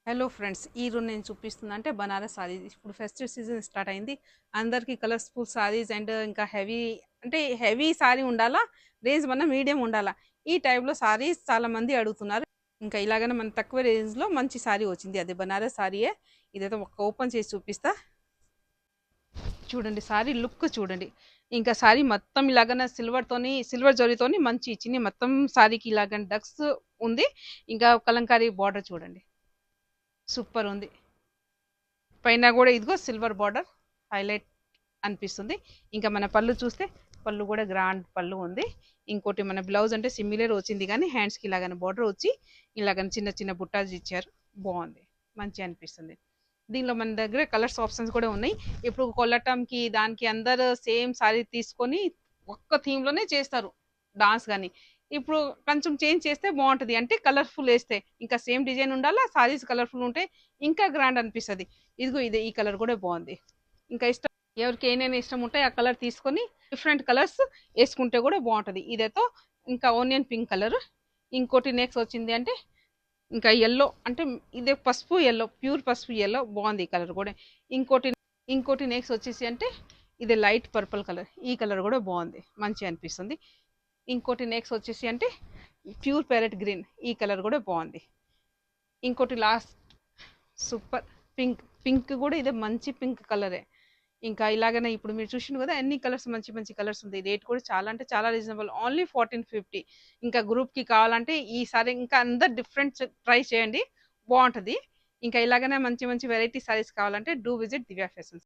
Hello friends, ఈరోజు నేను చూపిస్తున్నా అంటే బనారస్ సారీస్. ఇప్పుడు ఫెస్టివ్ సీజన్ స్టార్ట్ అయింది. అందరికీ కలర్ఫుల్ సారీస్ అండ్ ఇంకా హెవీ అంటే హెవీ సారీ ఉండాలా, రేంజ్ మన మీడియం ఉండాలా. ఈ టైప్లో సారీస్ చాలా మంది అడుగుతున్నారు. ఇంకా ఇలాగనే మన తక్కువ రేంజ్లో మంచి సారీ వచ్చింది, అది బనారస్ సారీయే. ఇదైతే ఒక ఓపెన్ చేసి చూపిస్తా. చూడండి సారీ లుక్ చూడండి. ఇంకా సారీ మొత్తం ఇలాగనే సిల్వర్ జరీతోని మంచి ఇచ్చింది. మొత్తం సారీకి ఇలాగ డక్స్ ఉంది. ఇంకా కలంకారీ బార్డర్ చూడండి, సూపర్ ఉంది. పైన కూడా ఇదిగో సిల్వర్ బార్డర్ హైలైట్ అనిపిస్తుంది. ఇంకా మన పళ్ళు చూస్తే పళ్ళు కూడా గ్రాండ్ పళ్ళు ఉంది. ఇంకోటి మన బ్లౌజ్ అంటే సిమిలర్ వచ్చింది, కానీ హ్యాండ్స్కి ఇలాగని బార్డర్ వచ్చి ఇలాగని చిన్న చిన్న బుట్టాస్ ఇచ్చారు. బాగుంది, మంచి అనిపిస్తుంది. దీనిలో మన దగ్గర కలర్స్ ఆప్షన్స్ కూడా ఉన్నాయి. ఇప్పుడు కొల్లటంకి దానికి అందరు సేమ్ సారీ తీసుకొని ఒక్క థీమ్లోనే చేస్తారు డాన్స్. కానీ ఇప్పుడు కొంచెం చేంజ్ చేస్తే బాగుంటుంది, అంటే కలర్ఫుల్ వేస్తే ఇంకా సేమ్ డిజైన్ ఉండాలా, సారీస్ కలర్ఫుల్ ఉంటే ఇంకా గ్రాండ్ అనిపిస్తుంది. ఇదిగో ఇదే ఈ కలర్ కూడా బాగుంది. ఇంకా ఇష్టం ఎవరికి ఏమైనా ఇష్టం ఉంటే ఆ కలర్ తీసుకొని డిఫరెంట్ కలర్స్ వేసుకుంటే కూడా బాగుంటుంది. ఇదేతో ఇంకా ఆనియన్ పింక్ కలర్. ఇంకోటి నెక్స్ట్ వచ్చింది అంటే ఇంకా ఎల్లో, అంటే ఇదే పసుపు ఎల్లో, ప్యూర్ పసుపు ఎల్లో, బాగుంది ఈ కలర్ కూడా. ఇంకోటి ఇంకోటి నెక్స్ట్ వచ్చేసి అంటే ఇది లైట్ పర్పుల్ కలర్. ఈ కలర్ కూడా బాగుంది, మంచి అనిపిస్తుంది. ఇంకోటి నెక్స్ట్ వచ్చేసి అంటే ప్యూర్ ప్యారెట్ గ్రీన్. ఈ కలర్ కూడా బాగుంది. ఇంకోటి లాస్ట్ సూపర్ పింక్. పింక్ కూడా ఇదే మంచి పింక్ కలరే. ఇంకా ఇలాగనే ఇప్పుడు మీరు చూసిండు కదా, అన్ని కలర్స్ మంచి మంచి కలర్స్ ఉంది. రేట్ కూడా చాలా అంటే చాలా రీజనబుల్, ఓన్లీ 1450. ఇంకా గ్రూప్కి కావాలంటే ఈసారి ఇంకా అందరు డిఫరెంట్ ట్రై చేయండి, బాగుంటుంది. ఇంకా ఇలాగనే మంచి మంచి వెరైటీ సారీస్ కావాలంటే డూ విజిట్ దివ్య ఫ్యాషన్స్.